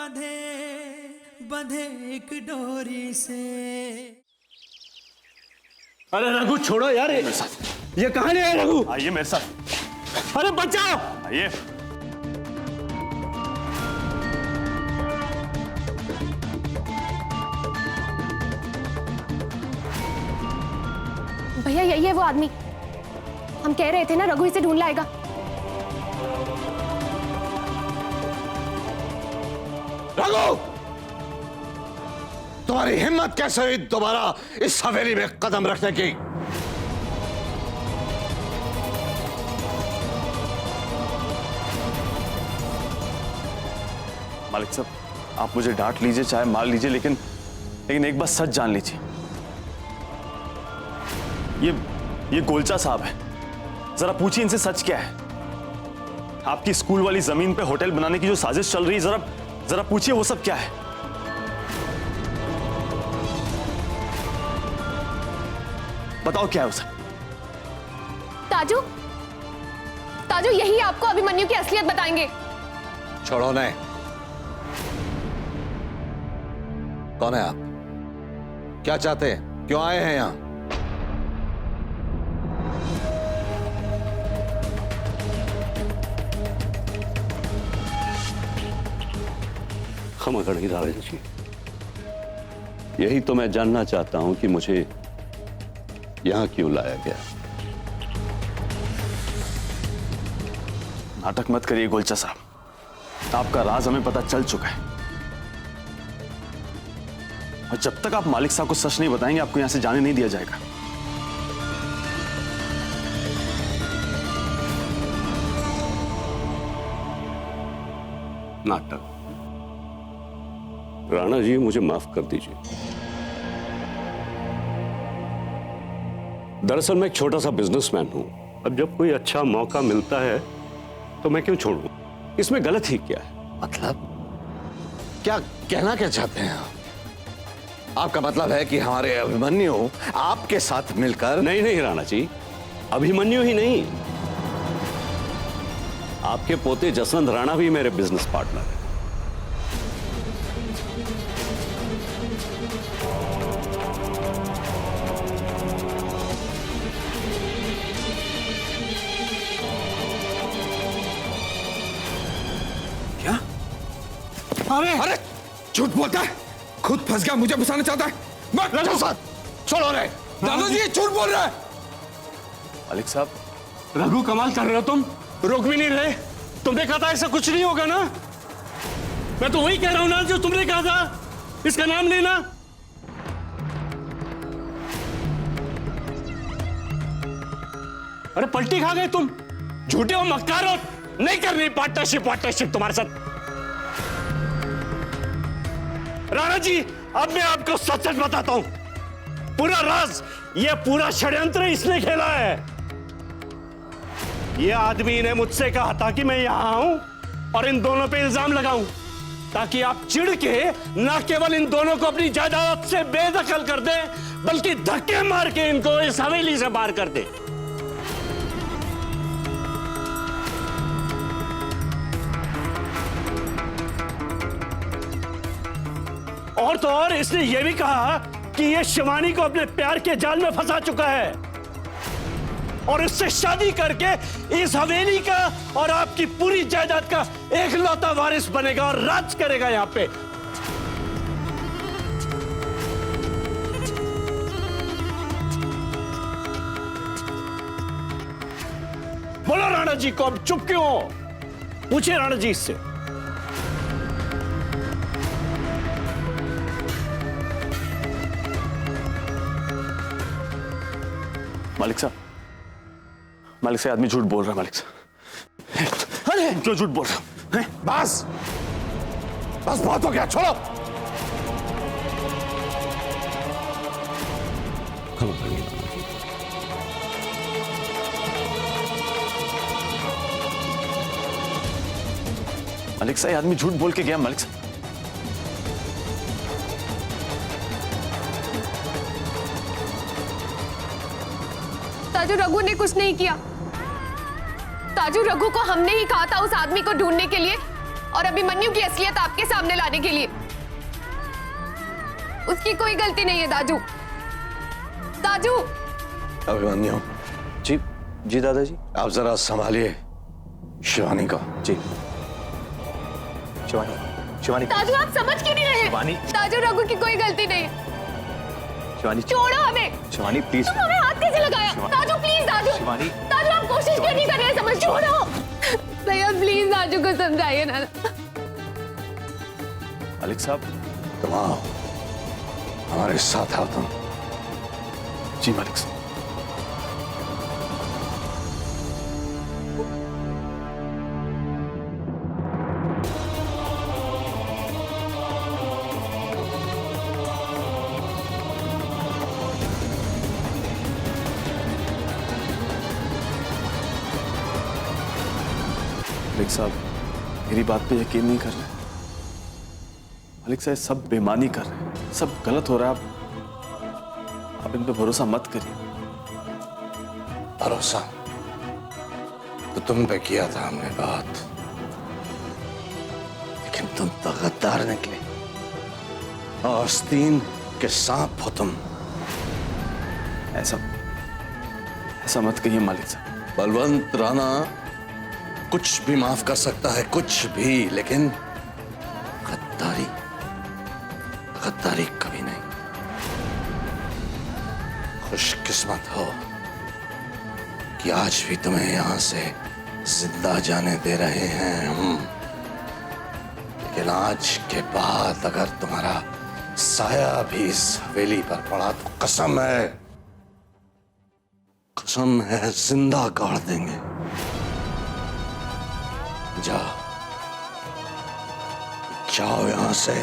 बांधे बंधे एक डोरी से। अरे रघु छोड़ो यार, ये कहां ले आए रघु? आइए मेरे साथ। अरे बचाओ, आइए। भैया यही है वो आदमी, हम कह रहे थे ना रघु इसे ढूंढ लाएगा। रघु, तुम्हारी हिम्मत कैसे हुई दोबारा इस हवेली में कदम रखने की? मालिक साहब, आप मुझे डांट लीजिए चाहे मार लीजिए, लेकिन एक बात सच जान लीजिए, ये गोलचा साहब है। जरा पूछिए इनसे सच क्या है। आपकी स्कूल वाली जमीन पे होटल बनाने की जो साजिश चल रही है, जरा पूछिए वो सब क्या है। बताओ क्या है वो सब। ताजू, ताजू यही आपको अभिमन्यु की असलियत बताएंगे। छोड़ो ने, कौन है आप? क्या चाहते हैं? क्यों आए हैं यहां? क्षमा करें राजा जी, यही तो मैं जानना चाहता हूं कि मुझे यहां क्यों लाया गया। नाटक मत करिए गोलचा साहब, आपका राज हमें पता चल चुका है, और जब तक आप मालिक साहब को सच नहीं बताएंगे आपको यहां से जाने नहीं दिया जाएगा। नाटक। राणा जी मुझे माफ कर दीजिए, दरअसल मैं एक छोटा सा बिजनेसमैन हूं। अब जब कोई अच्छा मौका मिलता है तो मैं क्यों छोड़ूं? इसमें गलत ही क्या है? मतलब क्या कहना क्या चाहते हैं आप? आपका मतलब है कि हमारे अभिमन्यु आपके साथ मिलकर? नहीं नहीं राणा जी, अभिमन्यु ही नहीं, आपके पोते जसवंत राणा भी मेरे बिजनेस पार्टनर हैं। क्या? अरे झूठ बोलता है, खुद फंस गया, मुझे फंसाना चाहता है। छोड़ो रे, दादाजी ये झूठ बोल रहा है। मालिक साहब, रघु कमाल कर रहे हो तुम, रोक भी नहीं रहे। तुमने कहा था ऐसा कुछ नहीं होगा ना? मैं तो वही कह रहा हूं ना जो तुमने कहा था, इसका नाम लेना। अरे पलटी खा गए तुम, झूठे हो, मक्कार हो, नहीं करनी पार्टनरशिप तुम्हारे साथ। राणा जी अब मैं आपको सच सच बताता हूं, पूरा राज, ये पूरा षड्यंत्र इसने खेला है। ये आदमी ने मुझसे कहा था कि मैं यहां आऊं और इन दोनों पे इल्जाम लगाऊं, ताकि आप चिढ़ के ना केवल इन दोनों को अपनी जायदाद से बेदखल कर दे, बल्कि धक्के मार के इनको इस हवेली से बाहर कर दे। और तो और इसने यह भी कहा कि यह शिवानी को अपने प्यार के जाल में फंसा चुका है और इससे शादी करके इस हवेली का और आपकी पूरी जायदाद का एकलौता वारिस बनेगा और राज करेगा यहां पे। बोलो राणा जी को, अब चुप क्यों हो? पूछिए राणा जी इससे। मालिक साहब, आदमी झूठ बोल रहा है। मालिक साहब, अरे क्यों झूठ बोल रहा है? बस बहुत हो गया, छोड़ो। मालिक साहब, आदमी झूठ बोल के गया। मालिक साहब, ताजू रघु ने कुछ नहीं किया। ताजू रघु को हमने ही कहा था उस आदमी को ढूंढने के लिए, और अभिमन्यु की असलियत आपके सामने लाने के लिए। उसकी कोई गलती नहीं है दादू। दादू। अभिमन्यु जी जी दादाजी। आप जरा संभालिए शिवानी को। जी शिवानी शिवानी दादू आप समझ क्यों नहीं रहे? शिवानी। दादू रघु की कोई गलती नहीं। शिवानी छोड़ो हमें। शिवानी प्लीज। तुम हमें हाथ कैसे लगाया? दादू प्लीज दादू। शिवानी। दादू आप कोशिश क्यों नहीं कर रहे? समझ छोड़ो। भैया प्लीज दादू को समझाइए ना। मालिक साहब। तुम आओ, हमारे साथ आओ तुम। जी मालिक साहब। मालिक साहब मेरी बात पे यकीन नहीं कर रहे। मालिक साहब सब बेईमानी कर रहे हैं, सब गलत हो रहा है। आप इन पे भरोसा मत करिए। भरोसा तो तुम पे किया था हमने बात, लेकिन तुम तो गद्दार निकले। आस्तीन के सांप हो तुम। ऐसा मत कहिए मालिक साहब। बलवंत राणा कुछ भी माफ कर सकता है, कुछ भी, लेकिन गद्दारी गद्दारी कभी नहीं। खुशकिस्मत हो कि आज भी तुम्हें यहां से जिंदा जाने दे रहे हैं हम, लेकिन आज के बाद अगर तुम्हारा साया भी इस हवेली पर पड़ा तो कसम है जिंदा गाड़ देंगे। जाओ यहां से।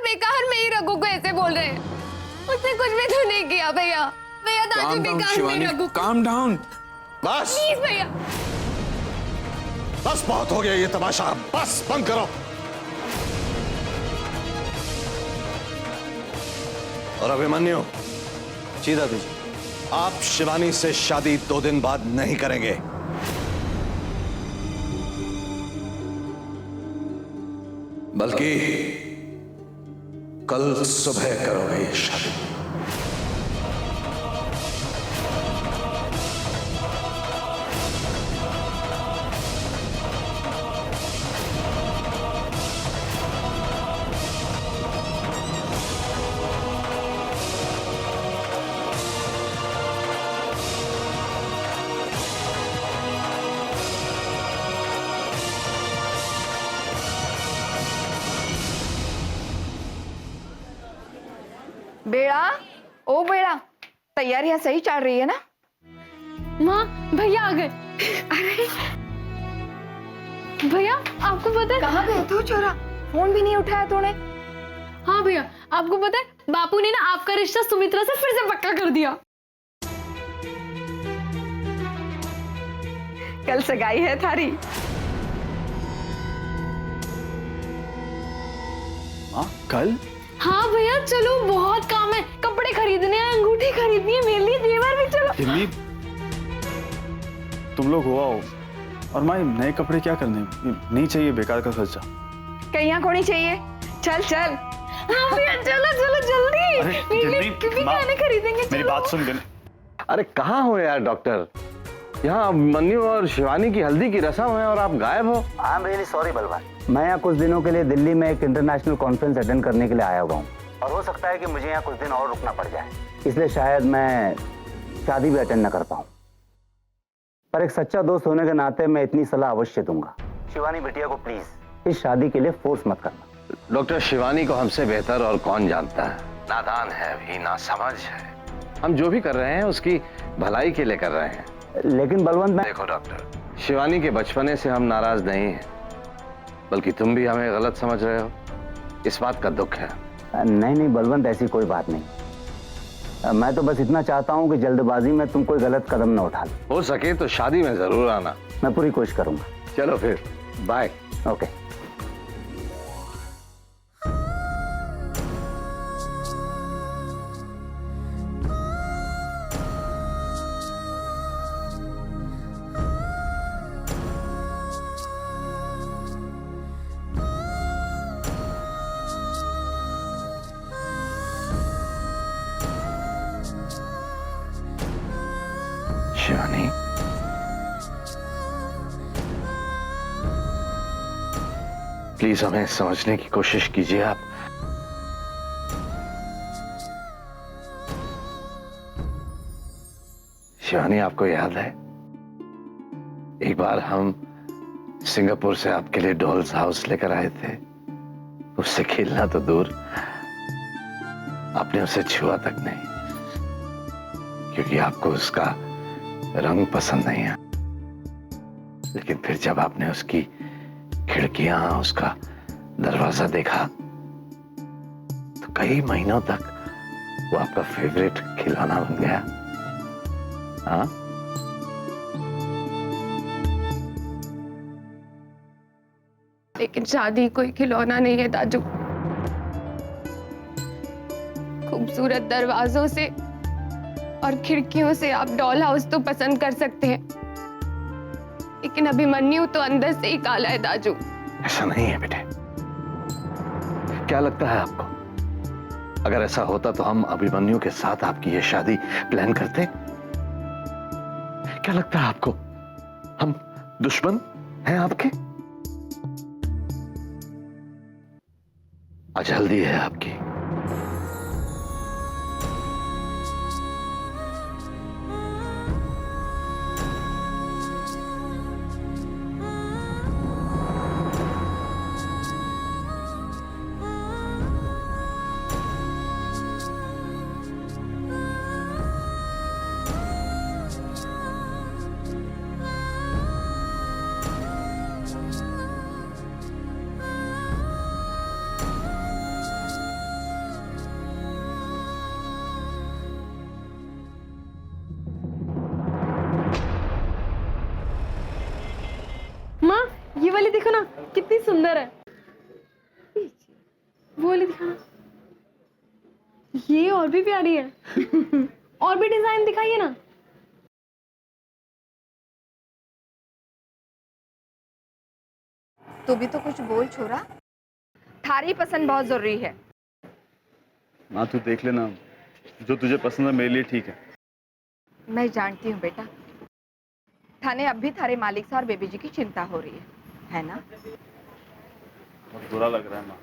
बेकार में ही रघु को ऐसे बोल रहे हैं। उसने कुछ भी तो नहीं किया भैया। भैया दादू बेकार में रघु। Calm down. बस प्लीज भैया। बस बहुत हो गया ये तमाशा, बस बंद करो। और अभिमन्यु। जी दादाजी। आप शिवानी से शादी 2 दिन बाद नहीं करेंगे, बल्कि कल सुबह करोगे ये शादी। बेड़ा, ओ बेड़ा, तैयारियां सही चल रही है ना? माँ भैया आ गए। अरे भैया आपको पता है कहाँ गए तू छोरा? फोन भी नहीं उठाया तूने। हाँ भैया आपको पता है बापू ने ना आपका रिश्ता सुमित्रा से फिर से पक्का कर दिया। कल सगाई है थारी। कल? हाँ भैया चलो, बहुत काम है। कपड़े खरीदने हैं, अंगूठी खरीदनी है, मेरे लिए जेवर भी। चलो तुम लोग हुआ हो, और माँ नए कपड़े क्या करने, नहीं चाहिए बेकार का खर्चा। कहीं को नहीं चाहिए। चल चल। हाँ भैया चलो चलो जल्दी। क्योंकि खाने खरीदेंगे। मेरी बात सुन लेने। अरे कहाँ हो यार डॉक्टर? यहाँ मन्नू और शिवानी की हल्दी की रस्म है और आप गायब हो। आई एम रियली सॉरी बलवान। मैं यहाँ कुछ दिनों के लिए दिल्ली में एक इंटरनेशनल कॉन्फ्रेंस अटेंड करने के लिए आया हुआ हूँ, और हो सकता है कि मुझे यहाँ कुछ दिन और रुकना पड़ जाए, इसलिए शायद मैं शादी भी अटेंड न कर पाऊँ। पर एक सच्चा दोस्त होने के नाते मैं इतनी सलाह अवश्य दूंगा, शिवानी बिटिया को प्लीज इस शादी के लिए फोर्स मत करना। डॉक्टर शिवानी को हमसे बेहतर और कौन जानता है। नादान है भी, नासमझ है। हम जो भी कर रहे हैं उसकी भलाई के लिए कर रहे हैं। लेकिन बलवंत मैं देखो डॉक्टर, शिवानी के बचपने से हम नाराज नहीं हैं, बल्कि तुम भी हमें गलत समझ रहे हो। इस बात का दुख है। नहीं नहीं बलवंत, ऐसी कोई बात नहीं। मैं तो बस इतना चाहता हूँ कि जल्दबाजी में तुम कोई गलत कदम न उठा लो। हो सके तो शादी में जरूर आना। मैं पूरी कोशिश करूंगा। चलो फिर, बाय। ओके। शिवानी, प्लीज हमें समझने की कोशिश कीजिए आप। शिवानी, आपको याद है एक बार हम सिंगापुर से आपके लिए डॉल्स हाउस लेकर आए थे? उससे खेलना तो दूर, आपने उसे छुआ तक नहीं, क्योंकि आपको उसका रंग पसंद नहीं है। लेकिन फिर जब आपने उसकी खिड़कियां, उसका दरवाजा देखा तो कई महीनों तक वो आपका फेवरेट खिलौना बन गया। हाँ, लेकिन शादी कोई खिलौना नहीं है दाजू। खूबसूरत दरवाजों से और खिड़कियों से आप डॉल हाउस तो पसंद कर सकते हैं, लेकिन अभिमन्यु तो अंदर से ही काला है दाजू। ऐसा नहीं है बेटे। क्या लगता है आपको, अगर ऐसा होता तो हम अभिमन्यु के साथ आपकी ये शादी प्लान करते? क्या लगता है आपको, हम दुश्मन हैं आपके? आज हल्दी है आपकी। माँ, ये वाली देखो ना, कितनी सुंदर है। वो वाली दिखाना। ये और भी प्यारी है। और भी डिजाइन दिखाइए ना। तू भी तो कुछ बोल छोरा, थारी पसंद बहुत जरूरी है। माँ तू देख लेना, जो तुझे पसंद है मेरे लिए ठीक है। मैं जानती हूँ बेटा, थाने अब भी थारे मालिक से और बेबी जी की चिंता हो रही है ना? बहुत बुरा लग रहा है माँ,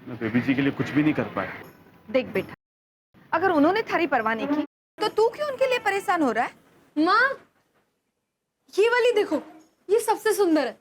मैं बेबी जी के लिए कुछ भी नहीं कर पाया। देख बेटा, अगर उन्होंने थारी परवाह नहीं की तो तू क्यों उनके लिए परेशान हो रहा है? माँ, ये वाली देखो, ये सबसे सुंदर है।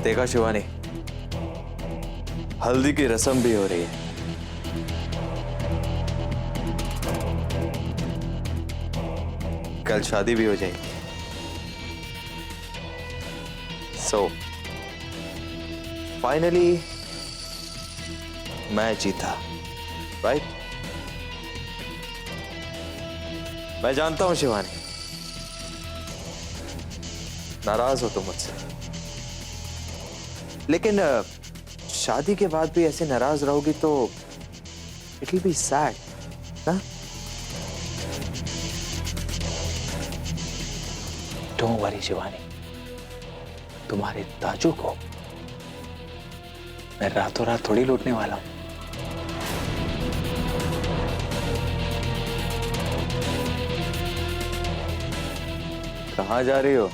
देखा शिवानी, हल्दी की रस्म भी हो रही है। कल शादी भी हो जाएगी। सो फाइनली मैं जीता, राइट? मैं जानता हूं शिवानी, नाराज हो तुम मुझसे, लेकिन शादी के बाद भी ऐसे नाराज रहोगी तो इट विल बी सैड ना? डोंट वरी शिवानी, तुम्हारे ताजू को मैं रातों रात थोड़ी लूटने वाला हूं। कहां जा रही हो?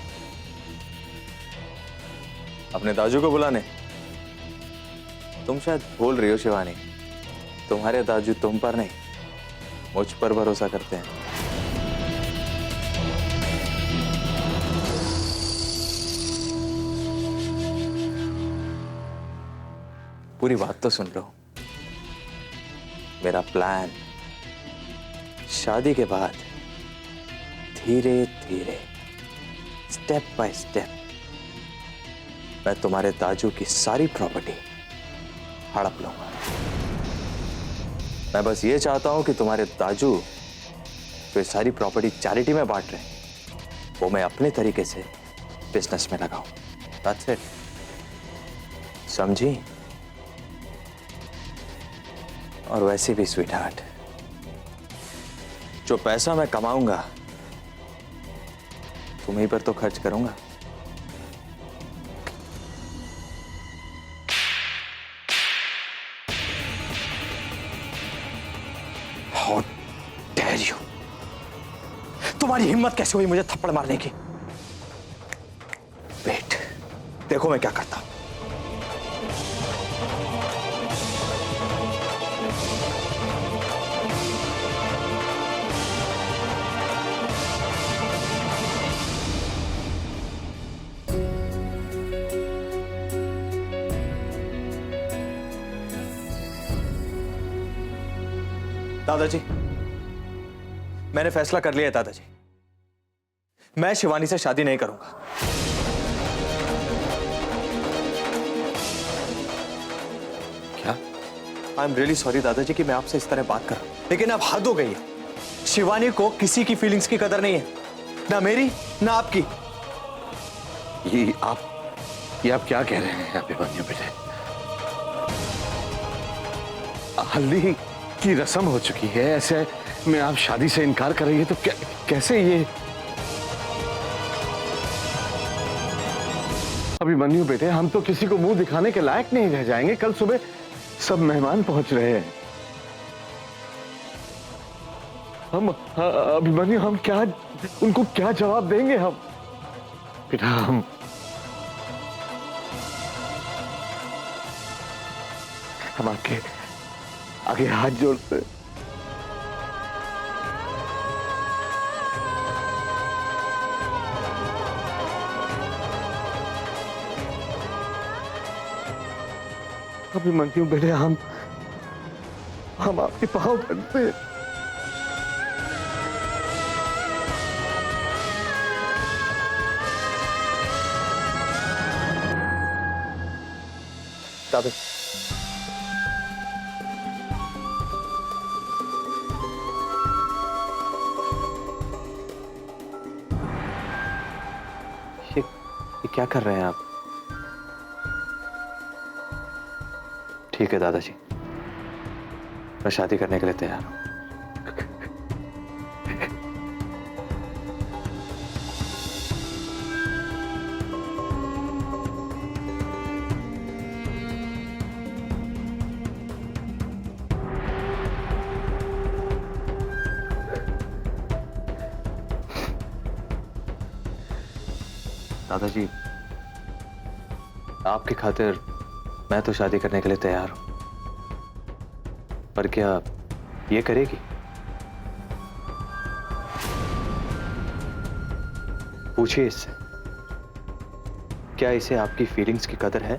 अपने दाजू को बुलाने? तुम शायद भूल रही हो शिवानी, तुम्हारे दाजू तुम पर नहीं, मुझ पर भरोसा करते हैं। पूरी बात तो सुन लो। मेरा प्लान शादी के बाद धीरे धीरे स्टेप बाय स्टेप मैं तुम्हारे दाजू की सारी प्रॉपर्टी हड़प लूंगा। मैं बस ये चाहता हूं कि तुम्हारे दाजू जो ये सारी प्रॉपर्टी चैरिटी में बांट रहे हैं वो मैं अपने तरीके से बिजनेस में लगाऊं। That's it. समझी? और वैसे भी स्वीट हार्ट, जो पैसा मैं कमाऊंगा तुम्हीं पर तो खर्च करूंगा। How dare you? तुम्हारी हिम्मत कैसे हुई मुझे थप्पड़ मारने की? वेट, देखो मैं क्या करता हूं। दादाजी, मैंने फैसला कर लिया है दादाजी, मैं शिवानी से शादी नहीं करूंगा। क्या? आई एम रियली सॉरी दादाजी कि मैं आपसे इस तरह बात कर रहा हूं, लेकिन अब हद हो गई है। शिवानी को किसी की फीलिंग्स की कदर नहीं है, ना मेरी ना आपकी। ये आप क्या कह रहे हैं अभिमन्यु बेटे? हल्दी की रस्म हो चुकी है, ऐसे में आप शादी से इनकार कर रही है तो कैसे ये? अभिमन्यु बेटे, हम तो किसी को मुंह दिखाने के लायक नहीं रह जाएंगे। कल सुबह सब मेहमान पहुंच रहे हैं। हम अभिमन्यु, हम क्या उनको क्या जवाब देंगे? हम बेटा, हम आपके आगे हाथ जोड़ते। अभिमन्यु बेटे, हम आपके पांव पड़ते हैं। दादा, ये क्या कर रहे हैं आप? ठीक है दादाजी, मैं शादी करने के लिए तैयार हूं। दादाजी, आपकी खातिर मैं तो शादी करने के लिए तैयार हूं, पर क्या ये करेगी? पूछिए इससे, क्या इसे आपकी फीलिंग्स की कदर है?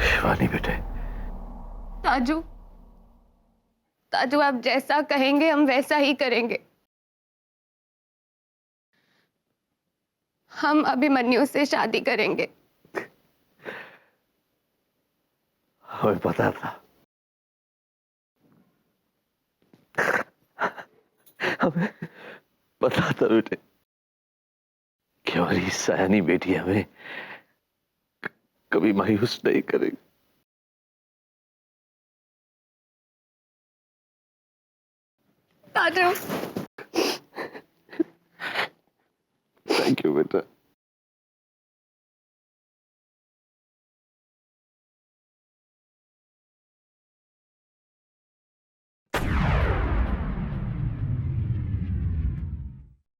शिवानी बेटे, ताजू, ताजू, आप जैसा कहेंगे हम वैसा ही करेंगे। हम अभिमन्यु से शादी करेंगे। हमें पता था, हमें पता था बेटे कि हमारी सयानी बेटी हमें कभी मायूस नहीं करेगी। दादू, थैंक यू बेटा।